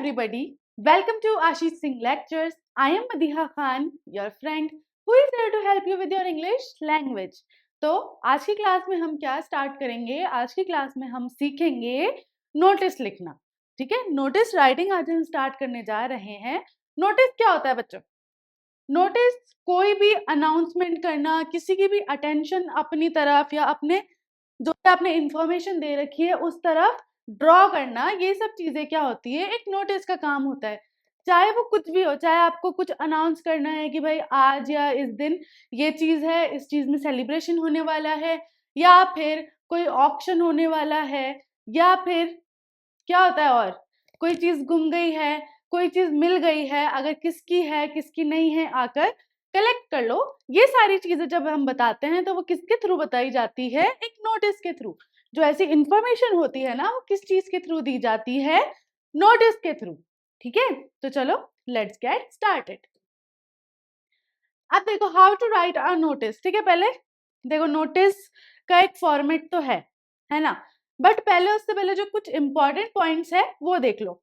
everybody, welcome to Ashish Singh Lectures. I am Madiha Khan, your friend who is here to help you with your English language. तो आज की class में हम क्या start करेंगे? आज की क्लास में हम सीखेंगे नोटिस लिखना. ठीक है, नोटिस राइटिंग आज हम स्टार्ट करने जा रहे हैं. नोटिस क्या होता है बच्चों? नोटिस कोई भी अनाउंसमेंट करना, किसी की भी अटेंशन अपनी तरफ या अपने जो आपने इंफॉर्मेशन दे रखी है उस तरफ ड्रॉ करना, ये सब चीजें क्या होती है, एक नोटिस का काम होता है. चाहे वो कुछ भी हो, चाहे आपको कुछ अनाउंस करना है कि भाई आज या इस दिन ये चीज है, इस चीज में सेलिब्रेशन होने वाला है, या फिर कोई ऑक्शन होने वाला है, या फिर क्या होता है और कोई चीज गुम गई है, कोई चीज मिल गई है, अगर किसकी है किसकी नहीं है आकर कलेक्ट कर लो. ये सारी चीजें जब हम बताते हैं तो वो किसके थ्रू बताई जाती है? एक नोटिस के थ्रू. जो ऐसी इंफॉर्मेशन होती है ना, वो किस चीज के थ्रू दी जाती है? नोटिस के थ्रू. ठीक है, तो चलो लेट्स गेट स्टार्टेड. अब देखो how to write a notice. ठीक है, पहले देखो नोटिस का एक फॉर्मेट तो है ना, बट पहले उससे पहले जो कुछ इंपॉर्टेंट पॉइंट्स है वो देख लो.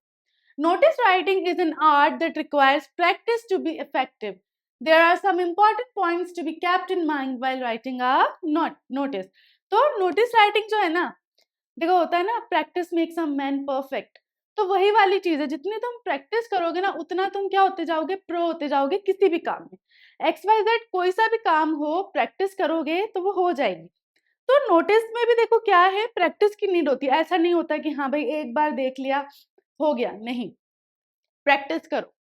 Notice writing is an art that requires practice to be effective. There are some important points to be kept in mind while writing a notice. तो notice writing जो है ना, देखो होता है ना, practice makes a man perfect. तो वही वाली चीज है, जितनी तुम प्रैक्टिस करोगे ना उतना तुम क्या होते जाओगे? प्रो होते जाओगे किसी भी काम में. XYZ कोई सा भी काम हो, प्रैक्टिस करोगे तो वो हो जाएगी. तो नोटिस में भी देखो क्या है, प्रैक्टिस की नीड होती है. ऐसा नहीं होता कि हाँ भाई एक बार देख लिया हो गया, नहीं. प्रैक्टिस करो,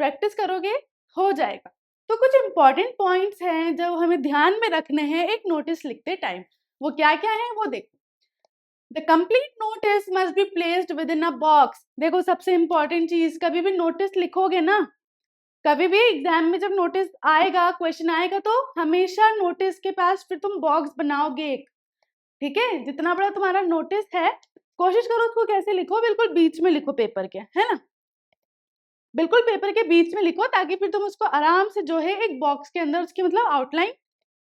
प्रैक्टिस करोगे हो जाएगा. तो कुछ इंपॉर्टेंट पॉइंट्स हैं जो हमें ध्यान में रखने हैं एक नोटिस लिखते टाइम. वो क्या क्या है वो देखो. The complete notice must be placed with in a box. देखो सबसे इंपॉर्टेंट चीज, कभी भी नोटिस लिखोगे ना, कभी भी एग्जाम में जब नोटिस आएगा, क्वेश्चन आएगा, तो हमेशा नोटिस के पास फिर तुम बॉक्स बनाओगे एक. ठीक है, जितना बड़ा तुम्हारा नोटिस है कोशिश करो उसको कैसे लिखो, बिल्कुल बीच में लिखो पेपर के, है ना, बिल्कुल पेपर के बीच में लिखो, ताकि फिर तुम उसको आराम से जो है एक बॉक्स के अंदर उसकी मतलब आउटलाइन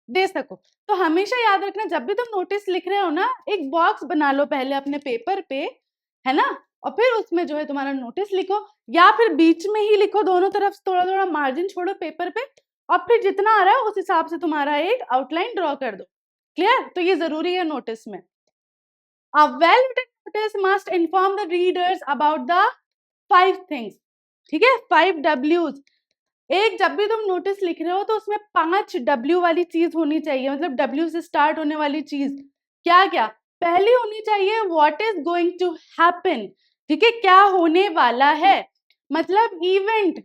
दे सको. तो हमेशा याद रखना, जब भी तुम नोटिस लिख रहे हो ना, एक बॉक्स बना लो पहले अपने पेपर पे, है ना, और फिर उसमें जो है तुम्हारा नोटिस लिखो, या फिर बीच में ही लिखो, दोनों तरफ थोड़ा थोड़ा मार्जिन छोड़ो पेपर पे, और फिर जितना आ रहा है उस हिसाब से तुम्हारा एक आउटलाइन ड्रॉ कर दो. क्लियर? तो ये जरूरी है नोटिस में. A well-written notice must inform the readers about the 5 things. ठीक है, 5 W's. एक जब भी तुम नोटिस लिख रहे हो तो उसमें 5 W वाली चीज होनी चाहिए, मतलब W से स्टार्ट होने वाली चीज. क्या क्या? पहली होनी चाहिए what is going to happen. ठीक है, क्या होने वाला है, मतलब इवेंट,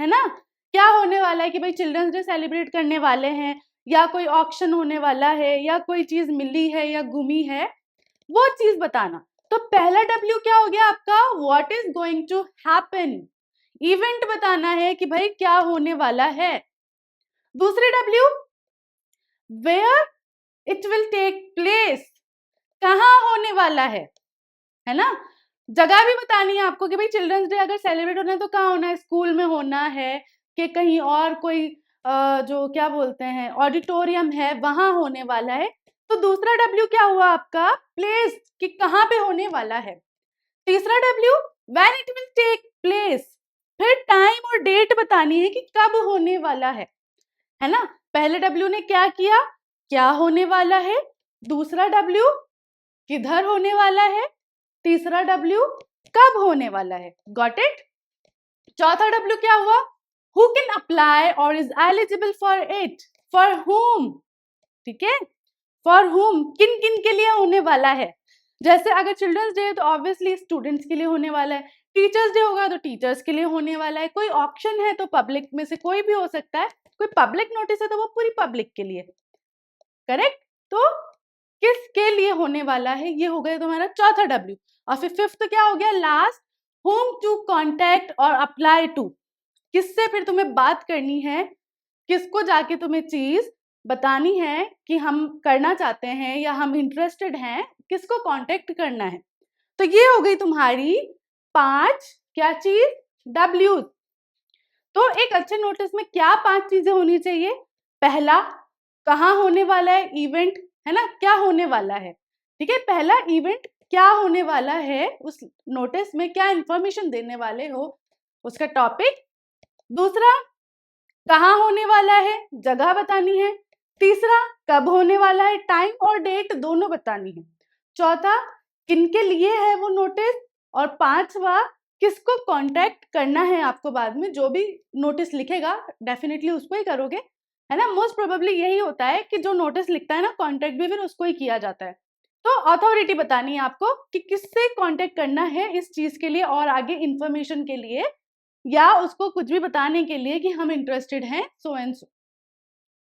है ना, क्या होने वाला है कि भाई चिल्ड्रंस डे सेलिब्रेट करने वाले हैं, या कोई ऑक्शन होने वाला है, या कोई चीज मिली है या गुमी है, वो चीज बताना. तो पहला W क्या हो गया आपका? What is going to happen. Event बताना है कि भाई क्या होने वाला है. दूसरी W, where it will take place, कहाँ होने वाला है ना, जगह भी बतानी है आपको कि भाई चिल्ड्रंस डे अगर सेलिब्रेट होना है तो कहाँ होना है, स्कूल में होना है कि कहीं और कोई जो क्या बोलते हैं ऑडिटोरियम है वहां होने वाला है. तो दूसरा W क्या हुआ आपका? प्लेस, कि कहाँ पे होने वाला है. तीसरा W, when it will take place, फिर टाइम और डेट बतानी है कि कब होने वाला है ना. पहले W ने क्या किया, क्या होने वाला है. दूसरा W, किधर होने वाला है. तीसरा W, कब होने वाला है. Got it. चौथा W क्या हुआ? Who can apply or is eligible for it, for whom. ठीक है, for whom, किन किन के लिए होने वाला है. जैसे अगर चिल्ड्रंस डे है तो ऑब्वियसली स्टूडेंट्स के लिए होने वाला है, टीचर्स डे होगा तो टीचर्स के लिए होने वाला है, कोई ऑप्शन है तो पब्लिक में से कोई भी हो सकता है, कोई पब्लिक नोटिस है तो वो पूरी पब्लिक के लिए. करेक्ट. तो किसके लिए होने वाला है, ये हो गया तुम्हारा चौथा W. और फिर फिफ्थ क्या हो गया लास्ट, whom to contact और apply to, किससे फिर तुम्हें बात करनी है, किसको जाके तुम्हें चीज बतानी है कि हम करना चाहते हैं या हम इंटरेस्टेड हैं, किसको कांटेक्ट करना है. तो ये हो गई तुम्हारी 5 क्या चीज, W. तो एक अच्छे नोटिस में क्या 5 चीजें होनी चाहिए? पहला, कहाँ होने वाला है इवेंट, है ना, क्या होने वाला है. ठीक है, पहला इवेंट क्या होने वाला है, उस नोटिस में क्या इंफॉर्मेशन देने वाले हो, उसका टॉपिक। दूसरा, कहाँ होने वाला है, जगह बतानी है। तीसरा, कब होने वाला है, टाइम और डेट दोनों बतानी है। चौथा, किनके लिए है वो नोटिस। और पांचवा, किसको कांटेक्ट करना है आपको बाद में। जो भी नोटिस लिखेगा डेफिनेटली उसको ही करोगे, है ना। मोस्ट प्रोबेबली यही होता है कि जो नोटिस लिखता है ना, कांटेक्ट भी फिर उसको ही किया जाता है। तो अथॉरिटी बतानी है आपको कि किससे कांटेक्ट करना है इस चीज के लिए और आगे इंफॉर्मेशन के लिए, या उसको कुछ भी बताने के लिए कि हम इंटरेस्टेड हैं सो एंड सो।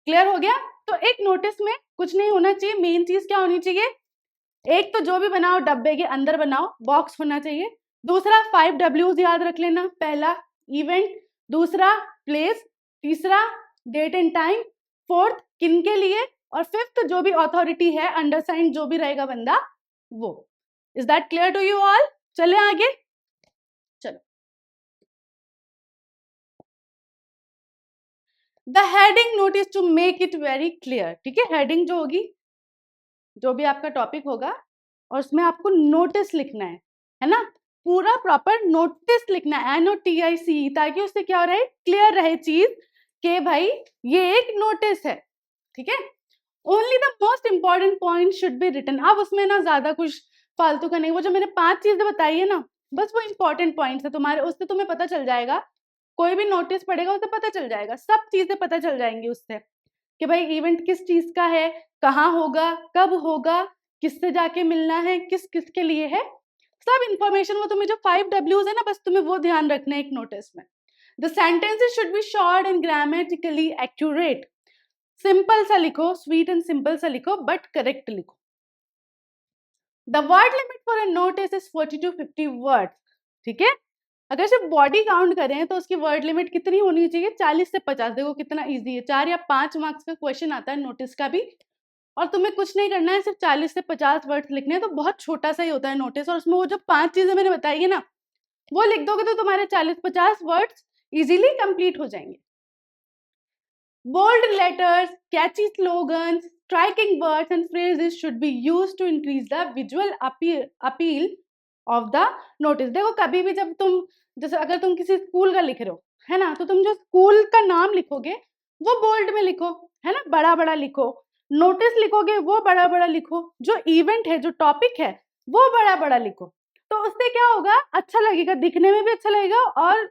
क्लियर हो गया। तो एक नोटिस में कुछ नहीं होना चाहिए, मेन चीज क्या होनी चाहिए, एक तो जो भी बनाओ डब्बे के अंदर बनाओ, बॉक्स होना चाहिए। दूसरा, 5 Ws याद रख लेना। पहला, इवेंट। दूसरा, प्लेस। तीसरा, डेट एंड टाइम। फोर्थ, किन के लिए। और फिफ्थ, जो भी अथॉरिटी है, अंडरसाइंड जो भी रहेगा बंदा वो। Is that clear to you all? चले आगे। चलो, the heading notice to make it very clear. ठीक है, हेडिंग जो होगी, जो भी आपका टॉपिक होगा, और उसमें आपको नोटिस लिखना है ना, पूरा प्रॉपर नोटिस लिखना है, NOTIC, ताकि उससे क्या हो रहा है, क्लियर रहे चीज कि भाई ये एक नोटिस है। ठीक है, only the most important point should be written. अब उसमें ना ज्यादा कुछ फालतू का नहीं, वो जो मैंने 5 चीजें बताई है ना, बस वो इंपॉर्टेंट पॉइंट्स है तुम्हारे, उससे तुम्हें पता चल जाएगा। कोई भी नोटिस पढ़ेगा उससे पता चल जाएगा, सब चीजें पता चल जाएंगी उससे कि भाई इवेंट किस चीज का है, कहाँ होगा, कब होगा, किससे जाके मिलना है, किस किस के लिए है, सब इंफॉर्मेशन। वो तुम्हें जो 5 Ws है ना, बस तुम्हें वो ध्यान रखना है एक नोटिस में। The sentences should be short and grammatically accurate. Simple सा लिखो, स्वीट एंड सिंपल सा लिखो, बट करेक्ट लिखो। The word limit for a notice is 40 to 50 words. ठीक है, अगर सिर्फ बॉडी काउंट करें तो उसकी वर्ड लिमिट कितनी होनी चाहिए, 40 से 50। देखो कितना इजी है, 4 या 5 मार्क्स का क्वेश्चन आता है नोटिस का भी, और तुम्हें कुछ नहीं करना है, सिर्फ 40 से 50 वर्ड्स लिखने हैं। तो बहुत छोटा सा ही होता है नोटिस, और उसमें वो जो 5 चीजें मैंने बताई है ना, वो लिख दोगे तो तुम्हारे 40-50 वर्ड्स इजीली कंप्लीट हो जाएंगे। Bold letters, catchy slogans, striking words and phrases should be used to increase the visual appeal of the notice। देखो कभी भी जब तुम, जैसे अगर तुम किसी स्कूल का लिख रहे हो, है ना, तो तुम जो स्कूल का नाम लिखोगे वो बोल्ड में लिखो, है ना, बड़ा बड़ा लिखो। नोटिस लिखोगे वो बड़ा बड़ा लिखो, जो इवेंट है, जो टॉपिक है, वो बड़ा बड़ा लिखो। तो उससे क्या होगा, अच्छा लगेगा, दिखने में भी अच्छा लगेगा और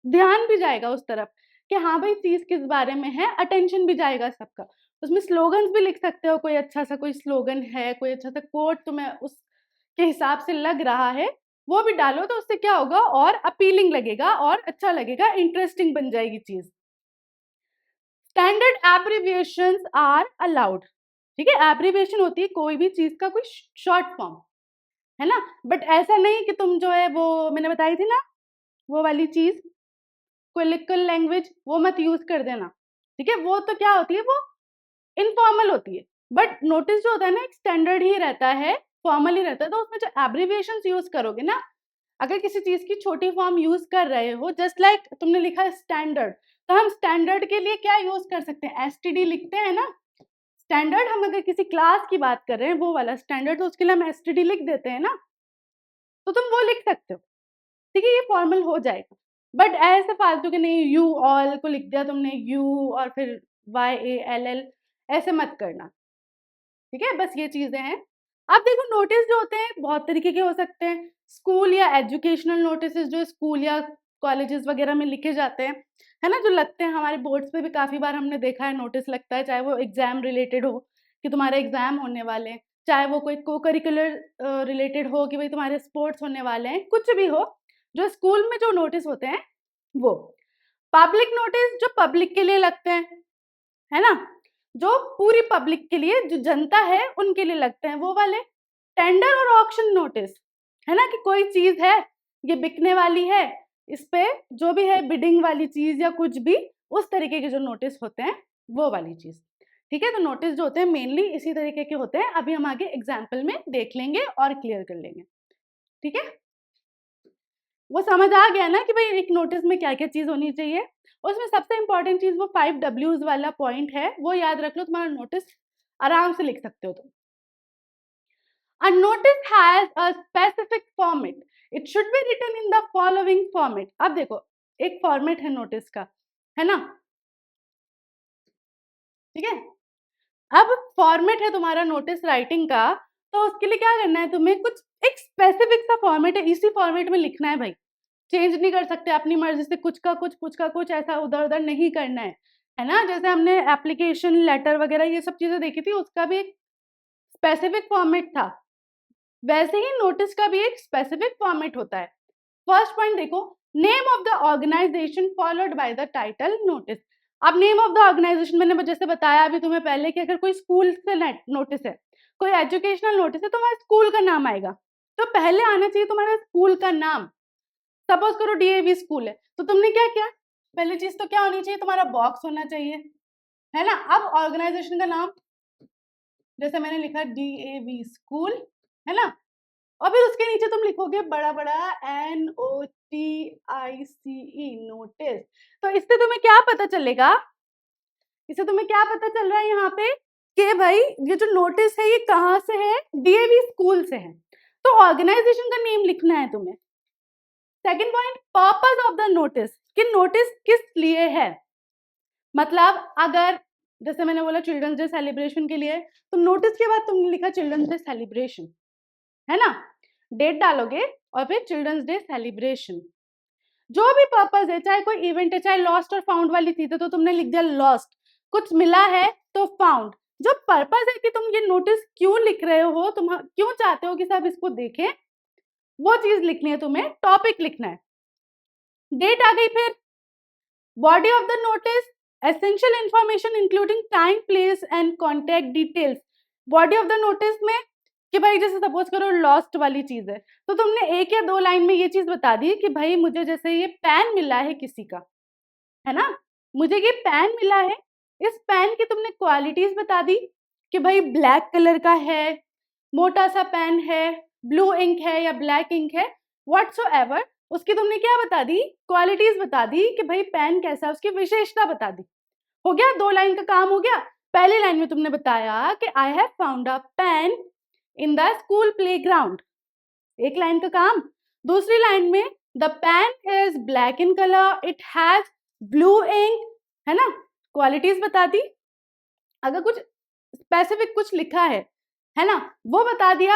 ध्यान भी जाएगा उस तरफ कि हाँ भाई चीज किस बारे में है, अटेंशन भी जाएगा सबका। उसमें स्लोगन्स भी लिख सकते हो, कोई अच्छा सा कोई स्लोगन है, कोई अच्छा सा कोट तुम्हें उसके हिसाब से लग रहा है, वो भी डालो। तो उससे क्या होगा, और अपीलिंग लगेगा और अच्छा लगेगा, इंटरेस्टिंग बन जाएगी चीज। Standard abbreviations are allowed. ठीक है, एब्रिविएशन होती है कोई भी चीज का कोई शॉर्ट फॉर्म, है ना, बट ऐसा नहीं कि तुम जो है वो मैंने बताई थी ना, वो वाली चीज क्लिकल लैंग्वेज, वो मत यूज कर देना। ठीक है, वो तो क्या होती है, वो इनफॉर्मल होती है। बट नोटिस जो होता है ना, एक स्टैंडर्ड ही रहता है, फॉर्मल ही रहता है। तो उसमें जो एब्रिविएशन यूज करोगे ना, अगर किसी चीज की छोटी फॉर्म यूज कर रहे हो, जस्ट लाइक तुमने लिखा है स्टैंडर्ड, तो हम स्टैंडर्ड के लिए क्या यूज कर सकते हैं, STD लिखते हैं ना। स्टैंडर्ड, हम अगर किसी क्लास की बात कर रहे हैं वो वाला स्टैंडर्ड, तो उसके लिए हम STD लिख देते हैं ना, तो तुम वो लिख सकते हो। ठीक है, ये फॉर्मल हो जाएगा। बट ऐसे फालतू के नहीं, यू ऑल को लिख दिया तुमने, यू और फिर YALL, ऐसे मत करना। ठीक है, बस ये चीजें हैं। अब देखो नोटिस जो होते हैं बहुत तरीके के हो सकते हैं। स्कूल या एजुकेशनल नोटिस जो स्कूल या कॉलेजेस वगैरह में लिखे जाते हैं, है ना, जो लगते हैं हमारे बोर्ड्स पे भी काफी बार हमने देखा है नोटिस लगता है, चाहे वो एग्जाम रिलेटेड हो कि तुम्हारे एग्जाम होने वाले हैं, चाहे वो कोई को करिकुलर रिलेटेड हो कि भाई तुम्हारे स्पोर्ट्स होने वाले हैं, कुछ भी हो, जो स्कूल में जो नोटिस होते हैं वो। पब्लिक नोटिस जो पब्लिक के लिए लगते हैं, है ना, जो पूरी पब्लिक के लिए, जो जनता है उनके लिए लगते हैं, वो वाले। टेंडर और ऑक्शन नोटिस, है ना, कि कोई चीज है ये बिकने वाली है, इस पे जो भी है बिडिंग वाली चीज या कुछ भी, उस तरीके के जो नोटिस होते हैं वो वाली चीज। ठीक है, तो नोटिस जो होते हैं मेनली इसी तरीके के होते हैं। अभी हम आगे एग्जाम्पल में देख लेंगे और क्लियर कर लेंगे। ठीक है, वो समझ आ गया ना कि भाई एक नोटिस में क्या क्या चीज होनी चाहिए। उसमें सबसे इंपॉर्टेंट चीज वो 5 Ws वाला पॉइंट है, वो याद रख लो, तुम्हारा नोटिस आराम से लिख सकते हो तुम। A notice has a specific format. It should be written in the following format. अब देखो एक फॉर्मेट है नोटिस का, है ना, ठीक है। अब फॉर्मेट है तुम्हारा नोटिस राइटिंग का, तो उसके लिए क्या करना है तुम्हें, कुछ एक स्पेसिफिक सा फॉर्मेट है, इसी फॉर्मेट में लिखना है भाई, चेंज नहीं कर सकते अपनी मर्जी से, कुछ का कुछ ऐसा उधर उधर नहीं करना है ना। जैसे हमने एप्लीकेशन लेटर वगैरह ये सब चीजें देखी थी, उसका भी एक स्पेसिफिक फॉर्मेट था, वैसे ही नोटिस का भी एक स्पेसिफिक फॉर्मेट होता है। फर्स्ट पॉइंट देखो, name of the organisation followed by the title notice. अब नेम ऑफ द ऑर्गेनाइजेशन मैंने जैसे बताया अभी तुम्हें पहले कि अगर कोई स्कूल से नोटिस है, कोई एजुकेशनल नोटिस है, तो वहां स्कूल का नाम आएगा, तो पहले आना चाहिए तुम्हारा स्कूल का नाम। सपोज करो डीएवी स्कूल है, तो तुमने क्या किया, पहली चीज तो क्या होनी चाहिए, तुम्हारा बॉक्स होना चाहिए, है ना। अब ऑर्गेनाइजेशन का नाम जैसे मैंने लिखा डीएवी स्कूल, है ना, और फिर उसके नीचे तुम लिखोगे बड़ा बड़ा NOTICE नोटिस। तो इससे तुम्हें क्या पता चलेगा, इससे तुम्हें क्या पता चल रहा है यहाँ पे कि भाई ये जो नोटिस है ये कहाँ से है, डीएवी स्कूल से है, तो ऑर्गेनाइजेशन का नेम लिखना है तुम्हें। Second point, purpose of the notice, कि नोटिस किस लिए है, मतलब अगर जैसे मैंने बोला चिल्ड्रंस डे सेलिब्रेशन के लिए, तो नोटिस के बाद तुमने लिखा चिल्ड्रंस डे सेलिब्रेशन, है ना, डेट डालोगे और फिर चिल्ड्रंस डे सेलिब्रेशन। जो भी पर्पस है, चाहे कोई इवेंट है, चाहे लॉस्ट और फाउंड वाली चीज है, तो तुमने लिख दिया लॉस्ट, कुछ मिला है तो फाउंड। जो पर्पस है कि तुम ये नोटिस क्यों लिख रहे हो, तुम क्यों चाहते हो कि सब इसको देखें, वो चीज लिखनी है तुम्हें, टॉपिक लिखना है। डेट आ गई, फिर body of the notice, essential information including time, place and contact details. Body of the notice में कि भाई जैसे सपोज करो लॉस्ट वाली चीज है, तो तुमने एक या दो लाइन में ये चीज बता दी कि भाई मुझे जैसे ये पेन मिला है किसी का, है ना, मुझे ये पेन मिला है, इस पेन की तुमने क्वालिटीज बता दी कि भाई ब्लैक कलर का है, मोटा सा पेन है, ब्लू इंक है या ब्लैक इंक है, व्हाटसोएवर, उसकी तुमने क्या बता दी, क्वालिटीज बता दी कि भाई पेन कैसा है, उसकी विशेषता बता दी। हो गया, दो लाइन का काम हो गया। पहली लाइन में तुमने बताया कि I have found a pen in the school playground, एक लाइन का काम। दूसरी लाइन में the pen is black in colour, it has blue ink, है ना, क्वालिटीज बता दी। अगर कुछ स्पेसिफिक कुछ लिखा है ना, वो बता दिया।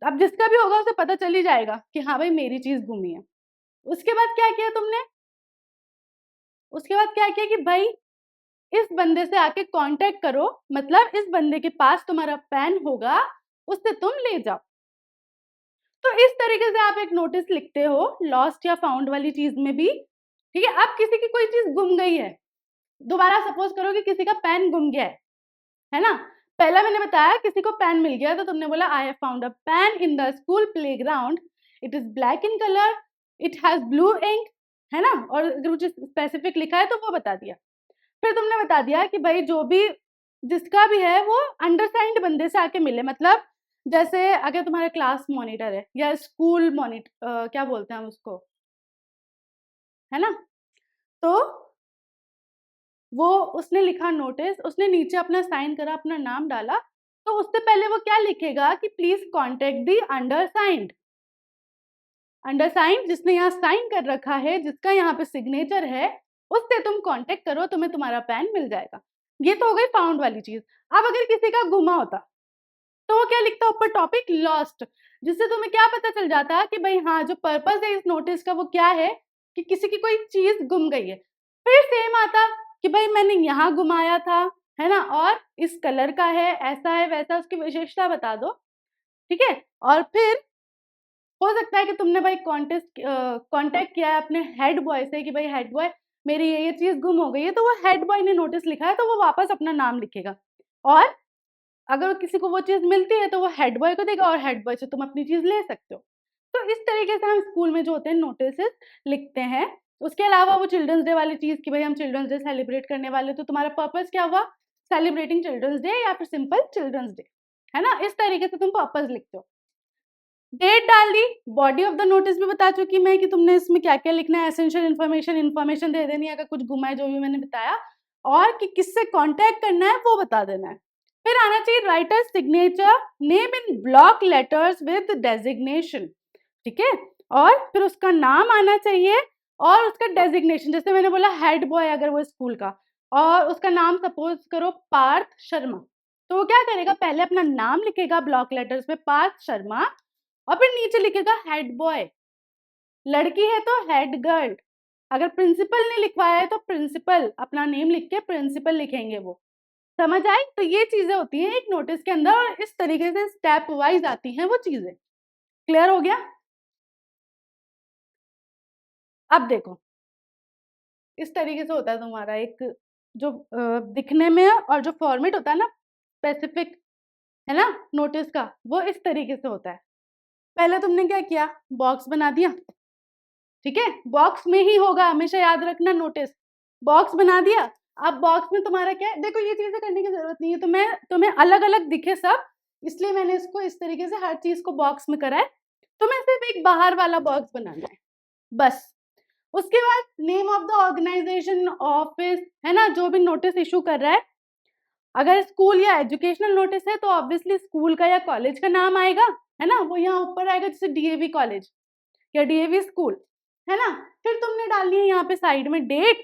अब जिसका भी होगा उसे पता चल ही जाएगा कि हाँ भाई मेरी चीज घूमी है। उसके बाद क्या किया तुमने, उसके बाद क्या किया कि भाई इस बंदे से आके कांटेक्ट करो, मतलब इस बंदे के पास तुम्हारा पेन होगा, उससे तुम ले जाओ। तो इस तरीके से आप एक नोटिस लिखते हो लॉस्ट या फाउंड वाली चीज में भी, ठीक है। अब किसी की कोई चीज गुम गई है, दोबारा सपोज करो कि किसी का पेन गुम गया है ना, पहला मैंने बताया किसी को पेन मिल गया, तो तुमने बोला I have found a pen in the school playground, it is black in colour, it has blue ink, है ना, और अगर मुझे स्पेसिफिक लिखा है तो वो बता दिया। फिर तुमने बता दिया कि भाई जो भी जिसका भी है वो अंडरसाइंड बंदे से आके मिले, मतलब जैसे अगर तुम्हारा क्लास मॉनिटर है या स्कूल मॉनिटर, क्या बोलते हैं हम उसको, है ना, तो वो उसने लिखा नोटिस, उसने नीचे अपना साइन करा, अपना नाम डाला, तो उससे पहले वो क्या लिखेगा कि प्लीज कॉन्टेक्ट दी अंडरसाइंड, अंडरसाइंड जिसने यहाँ साइन कर रखा है, जिसका यहाँ पे सिग्नेचर है, उससे तुम कांटेक्ट करो, तुम्हें तुम्हारा पेन मिल जाएगा। ये तो हो गई फाउंड वाली चीज। अब अगर किसी का गुमा होता तो वो क्या लिखता ऊपर, टॉपिक लॉस्ट, जिससे तुम्हें क्या पता चल जाता कि भाई हाँ जो पर्पस है इस नोटिस का वो क्या है, कि किसी की कोई चीज गुम गई है। फिर सेम आता कि भाई मैंने यहाँ घुमाया था, है ना, और इस कलर का है, ऐसा है वैसा, उसकी विशेषता बता दो, ठीक है। और फिर हो सकता है कि तुमने भाई कांटेक्ट किया है अपने हेड बॉय से कि भाई हेड बॉय मेरी ये चीज गुम हो गई है, तो वो हेड बॉय ने नोटिस लिखा है तो वो वापस अपना नाम लिखेगा, और अगर किसी को वो चीज मिलती है तो वो हेड बॉय को देगा, और हेड बॉय से तुम अपनी चीज ले सकते हो। तो इस तरीके से हम स्कूल में जो होते हैं नोटिस लिखते हैं। उसके अलावा वो चिल्ड्रंस डे वाली चीज कि भाई हम चिल्ड्रंस डे सेलिब्रेट करने वाले, तो तुम्हारा पर्पस क्या हुआ, सेलिब्रेटिंग चिल्ड्रंस डे या फिर सिंपल चिल्ड्रंस डे, है ना, इस तरीके से तुम पर्पस लिखते हो। डेट डाल दी, बॉडी ऑफ द नोटिस भी बता चुकी मैं कि तुमने इसमें क्या क्या लिखना है, एसेंशियल इन्फॉर्मेशन दे देनी है अगर कुछ घुमा है जो भी मैंने बताया, और कि किससे कांटेक्ट करना है वो बता देना है। फिर आना चाहिए writer signature, name in block letters with designation, ठीक है, और फिर उसका नाम आना चाहिए और उसका डेजिग्नेशन, जैसे मैंने बोला हेड बॉय अगर वो स्कूल का, और उसका नाम सपोज करो पार्थ शर्मा, तो वो क्या करेगा, पहले अपना नाम लिखेगा ब्लॉक लेटर्स में पार्थ शर्मा, और फिर नीचे लिखेगा हेड बॉय, लड़की है तो हेड गर्ल, अगर प्रिंसिपल ने लिखवाया है तो प्रिंसिपल, अपना नेम लिख के प्रिंसिपल लिखेंगे वो। समझ आई? तो ये चीजें होती हैं एक नोटिस के अंदर, और इस तरीके से स्टेप वाइज आती हैं वो चीजें। क्लियर हो गया? अब देखो इस तरीके से होता है तुम्हारा एक जो दिखने में और जो फॉर्मेट होता है ना स्पेसिफिक, है ना, नोटिस का, वो इस तरीके से होता है। पहले तुमने क्या किया, बॉक्स बना दिया, ठीक है, बॉक्स में ही होगा, हमेशा याद रखना नोटिस, बॉक्स बना दिया। अब बॉक्स में तुम्हारा क्या है, देखो ये चीजें करने की जरूरत नहीं है, तो मैं तुम्हें अलग अलग दिखे सब, इसलिए मैंने इसको इस तरीके से हर चीज को बॉक्स में करा है, तुम्हें सिर्फ एक बाहर वाला बॉक्स बनाना है बस। उसके बाद name of the organisation, office, है ना, जो भी नोटिस इशू कर रहा है, अगर स्कूल या एजुकेशनल नोटिस है तो ऑब्वियसली स्कूल का या कॉलेज का नाम आएगा, है ना, वो यहाँ ऊपर आएगा, जैसे डीएवी कॉलेज या डीएवी स्कूल, है ना। फिर तुमने डालनी है यहाँ पे साइड में डेट,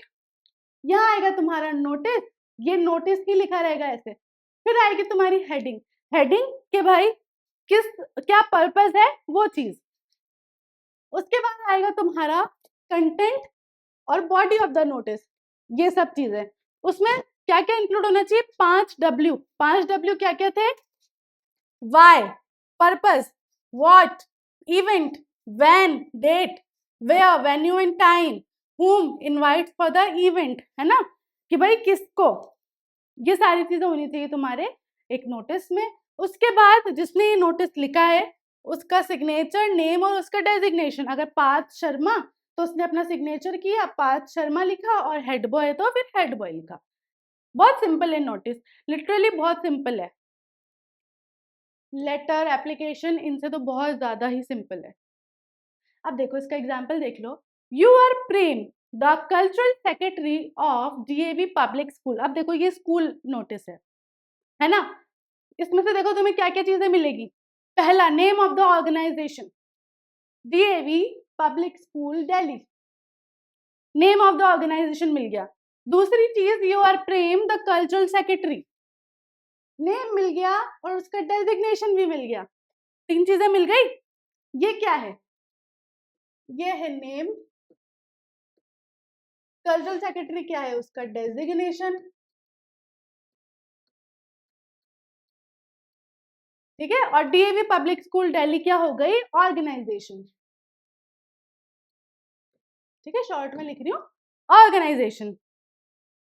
यहाँ आएगा तुम्हारा नोटिस, ये नोटिस ही लिखा रहेगा ऐसे। फिर आएगी तुम्हारी हेडिंग, हेडिंग के भाई किस क्या पर्पस है वो चीज। उसके बाद आएगा तुम्हारा कंटेंट और बॉडी ऑफ द नोटिस, ये सब चीजें। उसमें क्या क्या इंक्लूड होना चाहिए, 5W, 5W क्या क्या थे, why, purpose, what, event, when, date, where, venue and time, whom invite for the event, है ना, कि भाई किसको, ये सारी चीजें होनी चाहिए तुम्हारे एक नोटिस में। उसके बाद जिसने ये नोटिस लिखा है उसका सिग्नेचर, नेम और उसका डेजिग्नेशन, अगर पार्थ शर्मा तो उसने अपना सिग्नेचर किया, पार्थ शर्मा लिखा, और हेड बॉय है तो फिर हेड बॉय लिखा। बहुत सिंपल है नोटिस, लिटरली बहुत सिंपल है। लेटर, एप्लीकेशन, इनसे तो बहुत ज्यादा ही सिंपल है। अब देखो इसका एग्जाम्पल देख लो, you are Prem the cultural secretary of DAV public school. अब देखो ये स्कूल नोटिस है ना, इसमें से देखो तुम्हें क्या क्या चीजें मिलेगी। पहला, name of the organization, DAV public school Delhi, name of the organization मिल गया। दूसरी चीज, you are Prem the cultural secretary, name मिल गया और उसका डेजिग्नेशन भी मिल गया, 3 चीजें मिल गई। ये क्या है, ये है नेम, कल्चरल सेक्रेटरी क्या है, उसका डेजिग्नेशन, ठीक है, और डीएवी पब्लिक स्कूल दिल्ली क्या हो गई, ऑर्गेनाइजेशन, ठीक है, शॉर्ट में लिख रही हूँ ऑर्गेनाइजेशन।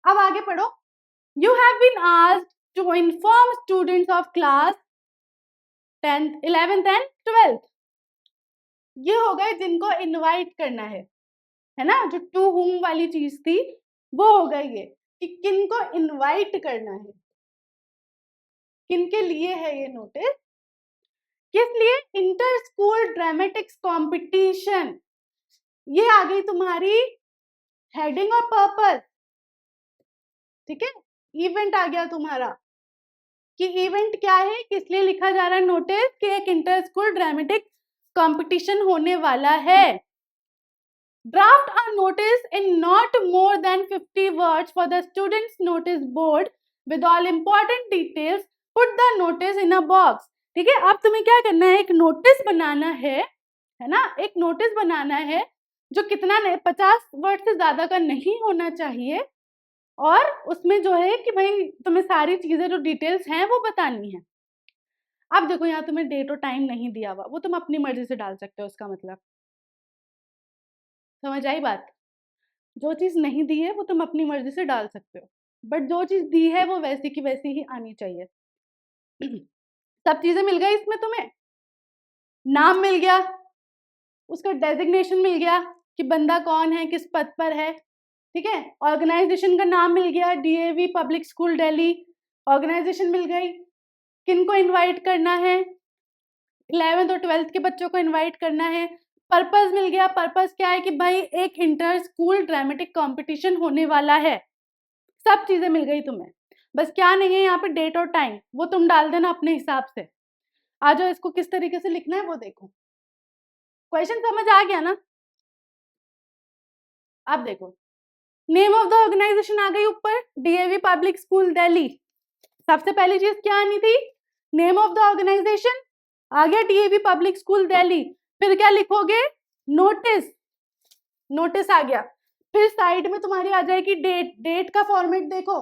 अब आगे पढ़ो, you have been asked to inform students of class 10th 11th and 12th, ये हो गए जिनको इनवाइट करना है ना, जो टू हुम वाली चीज थी वो हो गई ये कि किनको इनवाइट करना है, किनके लिए है ये नोटिस, किस लिए, इंटर स्कूल ड्रामेटिक्स कंपटीशन, ये आ गई तुम्हारी हेडिंग और पर्पस, ठीक है। इवेंट आ गया तुम्हारा कि इवेंट क्या है, किस लिए लिखा जा रहा है नोटिस, कि एक इंटर स्कूल ड्रामेटिक कंपटीशन होने वाला है। Draft a notice in not more than 50 words for the students notice board with all important details, put the notice in a box, ठीक है। अब तुम्हें क्या करना है, एक नोटिस बनाना है ना, एक नोटिस बनाना है जो कितना 50 वर्ड से ज्यादा का नहीं होना चाहिए, और उसमें जो है कि भाई तुम्हें सारी चीजें जो डिटेल्स हैं वो बतानी है। अब देखो यहाँ तुम्हें डेट और टाइम नहीं दिया हुआ, वो तुम अपनी मर्जी से डाल सकते हो, उसका मतलब समझ आई बात, जो चीज नहीं दी है वो तुम अपनी मर्जी से डाल सकते हो, बट जो चीज दी है वो वैसी की वैसी ही आनी चाहिए। सब चीजें मिल गई इसमें, तुम्हें नाम मिल गया, उसका डेजिग्नेशन मिल गया कि बंदा कौन है, किस पद पर है, ठीक है, ऑर्गेनाइजेशन का नाम मिल गया, DAV public school Delhi, organization मिल गई, किनको इनवाइट करना है, 11th और 12th के बच्चों को इनवाइट करना है, पर्पस मिल गया, पर्पस क्या है कि भाई एक इंटर स्कूल ड्रामेटिक कंपटीशन होने वाला है, सब चीजें मिल गई तुम्हें। बस क्या नहीं है यहाँ पे डेट और टाइम, वो तुम डाल देना अपने हिसाब से। आ जाओ, इसको किस तरीके से लिखना है वो देखो। क्वेश्चन समझ आ गया ना? अब देखो, नेम ऑफ द ऑर्गेनाइजेशन आ गई ऊपर, डीएवी पब्लिक स्कूल दिल्ली। सबसे पहली चीज क्या आनी थी? Name of the organization. आ गया डीएवी पब्लिक स्कूल दिल्ली। फिर क्या लिखोगे? नोटिस। नोटिस आ गया। फिर साइड में तुम्हारी आ जाएगी डेट। डेट का फॉर्मेट देखो,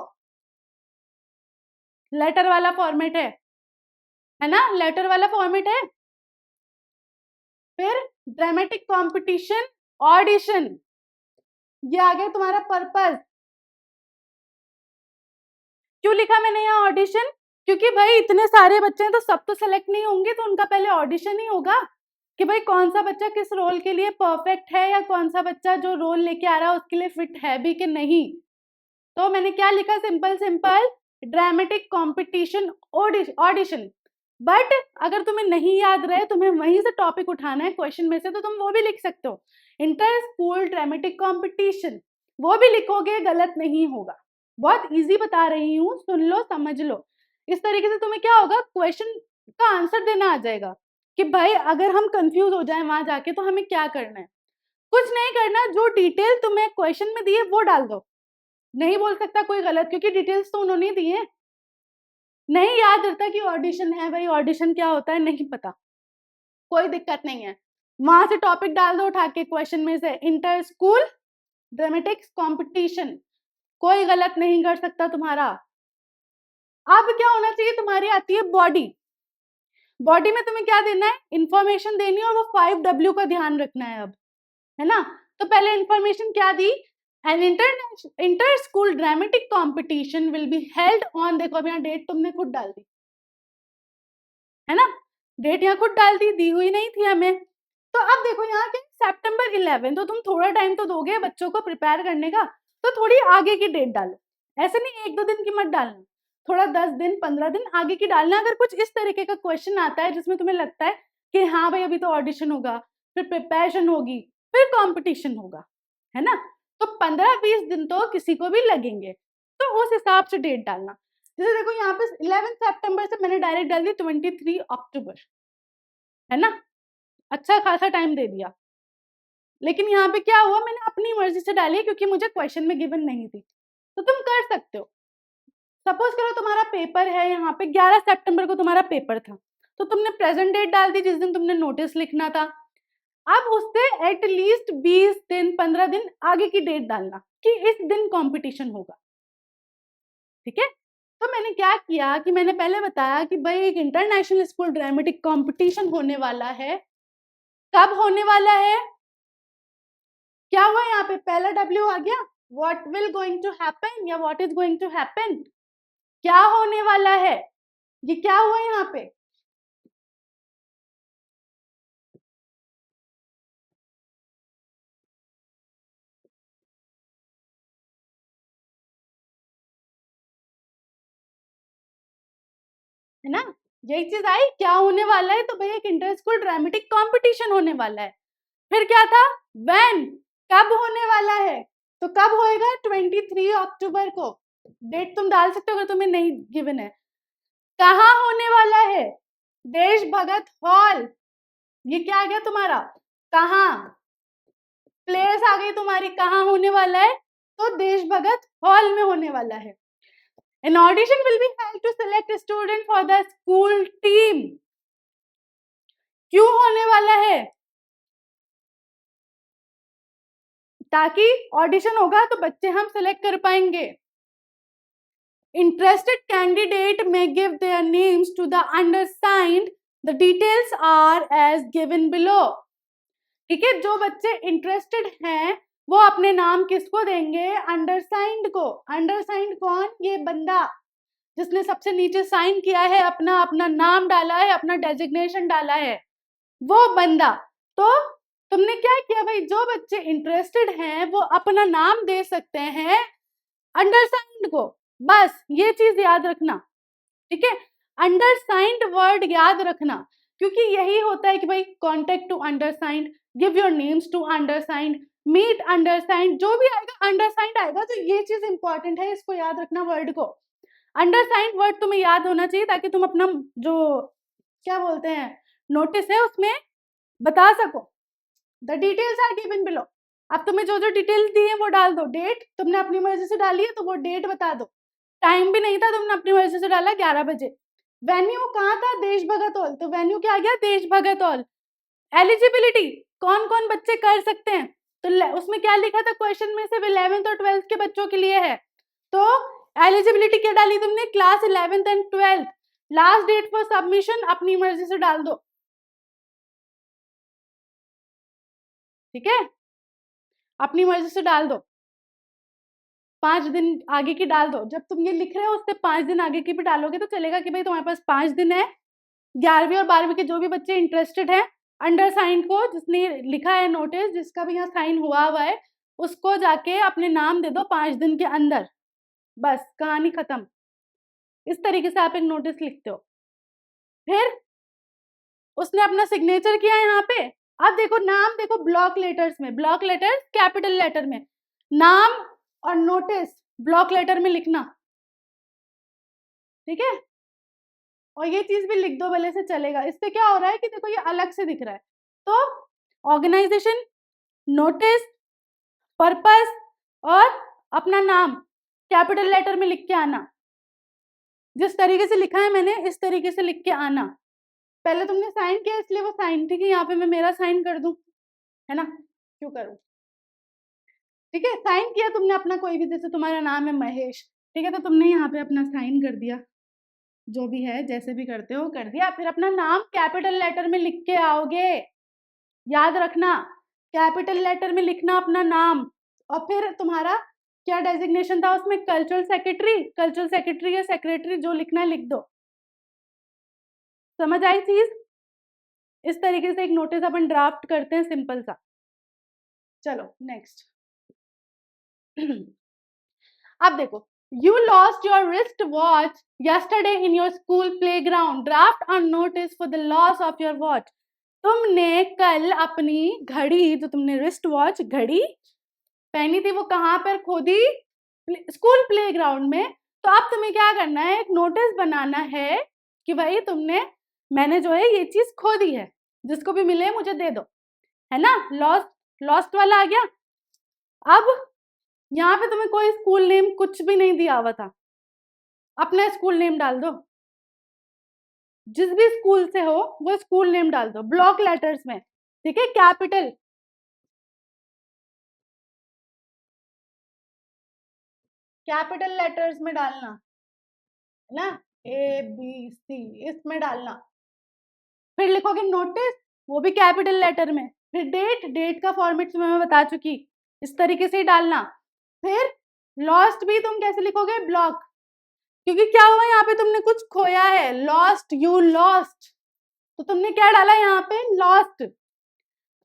लेटर वाला फॉर्मेट है ना? लेटर वाला फॉर्मेट है। फिर ड्रामेटिक कंपटीशन, ऑडिशन, ये आ गया तुम्हारा पर्पस। क्यों लिखा मैंने यहाँ ऑडिशन? क्योंकि भाई इतने सारे बच्चे हैं तो सब तो सेलेक्ट नहीं होंगे, तो उनका पहले ऑडिशन ही होगा कि भाई कौन सा बच्चा किस रोल के लिए परफेक्ट है, या कौन सा बच्चा जो रोल लेके आ रहा है उसके लिए फिट है भी कि नहीं। तो मैंने क्या लिखा? Simple simple dramatic competition audition. But अगर तुम्हें नहीं याद रहे, तुम्हें वहीं से टॉपिक उठाना है क्वेश्चन में से, तो तुम वो भी लिख सकते हो, इंटर स्कूल ड्रामेटिक कंपटीशन। वो भी लिखोगे, गलत नहीं होगा। बहुत इजी बता रही हूँ, सुन लो समझ लो। इस तरीके से तुम्हें क्या होगा, क्वेश्चन का आंसर देना आ जाएगा कि भाई अगर हम कंफ्यूज हो जाए वहां जाके तो हमें क्या करना है। कुछ नहीं करना, जो डिटेल तुम्हें क्वेश्चन में दी है वो डाल दो। नहीं बोल सकता कोई गलत, क्योंकि डिटेल्स तो उन्होंने दी है। नहीं याद रहता कि ऑडिशन है, भाई ऑडिशन क्या होता है नहीं पता, कोई दिक्कत नहीं है। वहां से टॉपिक डाल दो उठा के क्वेश्चन में से, इंटर स्कूल ड्रामेटिक्स कंपटीशन। कोई गलत नहीं कर सकता तुम्हारा। अब क्या होना चाहिए, तुम्हारी आती है बॉडी। बॉडी में तुम्हें क्या देना है? इंफॉर्मेशन देनी है, और वो 5W का ध्यान रखना है अब, है ना? तो पहले इंफॉर्मेशन क्या दी? An inter school dramatic competition will be held on, देखो अब यहाँ डेट तुमने खुद डाल दी है ना? डेट यहाँ खुद डाल दी हुई नहीं थी हमें। तो अब देखो यहाँ के September 11, तो तुम थोड़ा टाइम तो दोगे बच्चों को प्रिपेयर करने का, तो थोड़ी आगे की डेट डालो। ऐसे नहीं 1-2 दिन की मत डालना, थोड़ा 10 दिन 15 दिन आगे की डालना। अगर कुछ इस तरीके का क्वेश्चन आता है जिसमें तुम्हें लगता है कि हाँ भाई अभी तो ऑडिशन होगा, फिर प्रिपरेशन होगी, फिर कॉम्पिटिशन होगा, है ना? तो 15-20 दिन तो किसी को भी लगेंगे, तो उस हिसाब से डेट डालना। जैसे देखो यहाँ पे 11 सितंबर से मैंने डायरेक्ट डाल दी 23 अक्टूबर, है ना? अच्छा खासा टाइम दे दिया। लेकिन यहाँ पे क्या हुआ, मैंने अपनी मर्जी से डाली क्योंकि मुझे क्वेश्चन में गिवन नहीं थी। तो तुम कर सकते हो। सपोज करो तुम्हारा पेपर है, यहाँ पे 11 सितंबर को तुम्हारा पेपर था, तो तुमने प्रेजेंट डेट डाल दी जिस दिन तुमने नोटिस लिखना था। अब उससे एटलीस्ट 20 दिन 15 दिन आगे की डेट डालना कि इस दिन कंपटीशन होगा, ठीक है? तो मैंने क्या किया कि मैंने पहले बताया कि भाई एक इंटरनेशनल स्कूल ड्रामेटिक कंपटीशन होने वाला है। कब होने वाला है? क्या हुआ यहाँ पे? पहला W आ गया, what will going to happen या what is going to happen, क्या होने वाला है। ये क्या हुआ यहाँ पे? है ना? यही चीज आई, क्या होने वाला है, तो भाई एक इंटर स्कूल ड्रामेटिक कंपटीशन होने वाला है। फिर क्या था? व्हेन, कब होने वाला है, तो कब होएगा? 23 अक्टूबर को। डेट तुम डाल सकते हो अगर तुम्हें नहीं गिवन है। कहाँ होने वाला है? देश भगत हॉल। ये क्या आ गया तुम्हारा? कहाँ, प्लेस आ गई तुम्हारी, कहाँ होने वाला है, तो देश भगत हॉल में होने वाला है। An audition will be held to select a student for the school team. क्यों होने वाला है? ताकि ऑडिशन होगा तो बच्चे हम सिलेक्ट कर पाएंगे। Interested candidate may give their names to the undersigned. The details are as given below. ठीक है, जो बच्चे इंटरेस्टेड हैं वो अपने नाम किसको देंगे? अंडरसाइंड को। अंडरसाइंड कौन? ये बंदा जिसने सबसे नीचे साइन किया है, अपना अपना नाम डाला है, अपना डेजिग्नेशन डाला है, वो बंदा। तो तुमने क्या किया भाई, जो बच्चे इंटरेस्टेड हैं वो अपना नाम दे सकते हैं अंडरसाइंड को। बस ये चीज याद रखना, ठीक है? अंडरसाइंड वर्ड याद रखना, क्योंकि यही होता है कि भाई contact to undersigned, give your names to undersigned, meet undersigned, जो भी आएगा अंडरसाइंड आएगा। तो ये चीज इंपॉर्टेंट है, इसको याद रखना वर्ड को। अंडरसाइंड वर्ड तुम्हें याद होना चाहिए ताकि तुम अपना जो क्या बोलते हैं नोटिस है उसमें बता सको। The details are given below. अब तुम्हें जो जो डिटेल्स दी है वो डाल दो। डेट तुमने अपनी मर्जी से डाली है तो वो डेट बता दो। टाइम भी नहीं था, तुमने अपनी मर्जी से डाला 11 बजे। वेन्यू कहाँ था? देश भगत हॉल। तो वेन्यू क्या आ गया? देश भगत हॉल। एलिजिबिलिटी कौन कौन बच्चे कर सकते हैं? तो उसमें क्या लिखा था क्वेश्चन में? सिर्फ 11th और 12th के बच्चों के लिए है। तो एलिजिबिलिटी क्या डाली तुमने? Class 11th and 12th। Last date for submission अपनी मर्जी से डाल दो, ठीक है? अपनी मर्जी से डाल दो। 5 दिन आगे की डाल दो। जब तुम ये लिख रहे हो उससे 5 दिन आगे की भी डालोगे तो चलेगा कि भाई तुम्हारे पास 5 दिन है। 11वीं और 12वीं के जो भी बच्चे इंटरेस्टेड हैं, अंडर साइन को जिसने लिखा है नोटिस, जिसका भी यहाँ साइन हुआ है, उसको जाके अपने नाम दे दो 5 दिन के अंदर। बस कहानी खत्म। इस तरीके से आप एक नोटिस लिखते हो। फिर उसने अपना सिग्नेचर किया यहाँ पे। अब देखो नाम, देखो ब्लॉक लेटर्स में, ब्लॉक लेटर्स कैपिटल लेटर में, नाम और नोटिस ब्लॉक लेटर में लिखना, ठीक है? और ये चीज भी लिख दो भले से चलेगा। इससे क्या हो रहा है कि देखो ये अलग से दिख रहा है। तो ऑर्गेनाइजेशन, नोटिस, पर्पस और अपना नाम कैपिटल लेटर में लिख के आना। जिस तरीके से लिखा है मैंने इस तरीके से लिख के आना। पहले तुमने साइन किया इसलिए वो साइन थी कि यहाँ पे मैं मेरा साइन कर दूं, है ना? क्यों करूं? ठीक है, साइन किया तुमने अपना, कोई भी, जैसे तुम्हारा नाम है महेश, ठीक है, तो तुमने यहाँ पे अपना साइन कर दिया, जो भी है जैसे भी करते हो कर दिया। फिर अपना नाम कैपिटल लेटर में लिख के आओगे, याद रखना, कैपिटल लेटर में लिखना अपना नाम। और फिर तुम्हारा क्या डेजिग्नेशन था उसमें? Cultural secretary. कल्चरल सेक्रेटरी या सेक्रेटरी जो लिखना है लिख दो। समझ आई चीज? इस तरीके से एक नोटिस अपन ड्राफ्ट करते हैं, सिंपल सा। चलो नेक्स्ट। अब देखो, you lost your wristwatch yesterday in your school playground. Draft a notice for the loss of your watch. तुमने कल अपनी घड़ी, जो तुमने रिस्ट वॉच घड़ी पहनी थी, वो कहाँ पर खो दी? स्कूल प्लेग्राउंड में। तो अब तुम्हें क्या करना है? एक नोटिस बनाना है कि भाई तुमने, मैंने जो है ये चीज खो दी है, जिसको भी मिले मुझे दे दो, है ना? लॉस्ट, लॉस्ट वाला आ गया। अब यहाँ पे तुम्हें कोई स्कूल नेम कुछ भी नहीं दिया हुआ था, अपना स्कूल नेम डाल दो। जिस भी स्कूल से हो वो स्कूल नेम डाल दो ब्लॉक लेटर्स में, ठीक है? कैपिटल, कैपिटल लेटर्स में डालना, है ना? ABC इसमें डालना। फिर लिखोगे नोटिस, वो भी कैपिटल लेटर में। फिर डेट, डेट का फॉर्मेट तुम्हें मैं बता चुकी, इस तरीके से ही डालना। फिर लॉस्ट भी तुम कैसे लिखोगे? ब्लॉक, क्योंकि क्या हुआ यहाँ पे तुमने कुछ खोया है, लॉस्ट, यू लॉस्ट, तो तुमने क्या डाला यहाँ पे? लॉस्ट।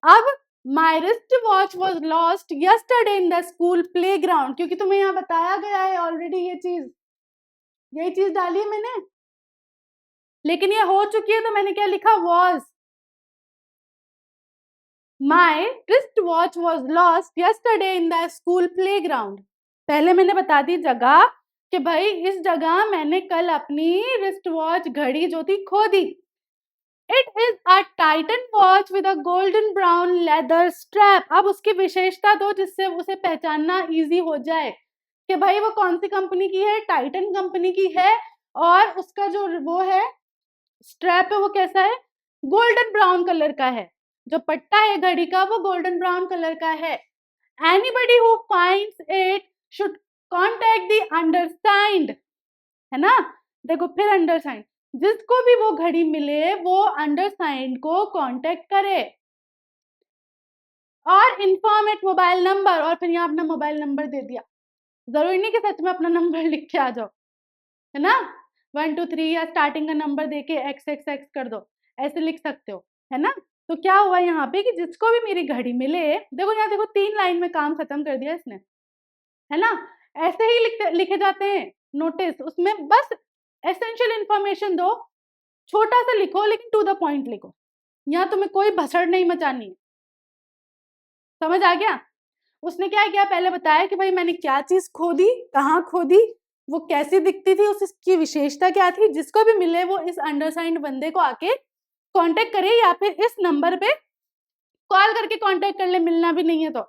अब my wrist watch was lost yesterday in the school play ground, क्योंकि तुम्हें यहाँ बताया गया है ऑलरेडी ये चीज, यही चीज डाली है मैंने, लेकिन ये हो चुकी है तो मैंने क्या लिखा? Was. My wrist watch was lost yesterday in the school play ground. पहले मैंने बता दी जगह कि भाई इस जगह मैंने कल अपनी रिस्ट वॉच घड़ी जो थी खो दी। It is a Titan watch with a golden brown leather strap. अब उसकी विशेषता दो जिससे उसे पहचानना इजी हो जाए कि भाई वो कौन सी कंपनी की है? टाइटन कंपनी की है। और उसका जो वो है स्ट्रैप है वो कैसा है? गोल्डन ब्राउन कलर का है। जो पट्टा है घड़ी का वो गोल्डन ब्राउन कलर का है। Anybody who finds it should contact the undersigned, है ना? देखो फिर अंडरसाइंड, जिसको भी वो घड़ी मिले वो अंडरसाइंड को कांटेक्ट करे और इन्फॉर्म एट मोबाइल नंबर, और फिर यहाँ अपना मोबाइल नंबर दे दिया। जरूरी नहीं कि सच में अपना नंबर लिख के आ जाओ, है ना? 1 2 3 या स्टार्टिंग का नंबर देके XXX कर दो, ऐसे लिख सकते हो, है ना? तो क्या हुआ यहाँ पे कि जिसको भी मेरी घड़ी मिले, देखो यहाँ देखो 3 लाइन में काम खत्म कर दिया इसने, है ना? ऐसे ही लिखे जाते हैं नोटिस, उसमें बस एसेंशियल इंफॉर्मेशन दो, छोटा सा लिखो लेकिन टू द पॉइंट लिखो। यहाँ तुम्हें कोई भसड़ नहीं मचानी है। समझ आ गया? उसने क्या किया, पहले बताया कि भाई मैंने क्या चीज खो दी, कहाँ खो दी, वो कैसी दिखती थी, उसकी विशेषता क्या थी, जिसको भी मिले वो इस अंडरसाइंड बंदे को आके कांटेक्ट करे या फिर इस नंबर पे कॉल करके कांटेक्ट कर ले, मिलना भी नहीं है तो।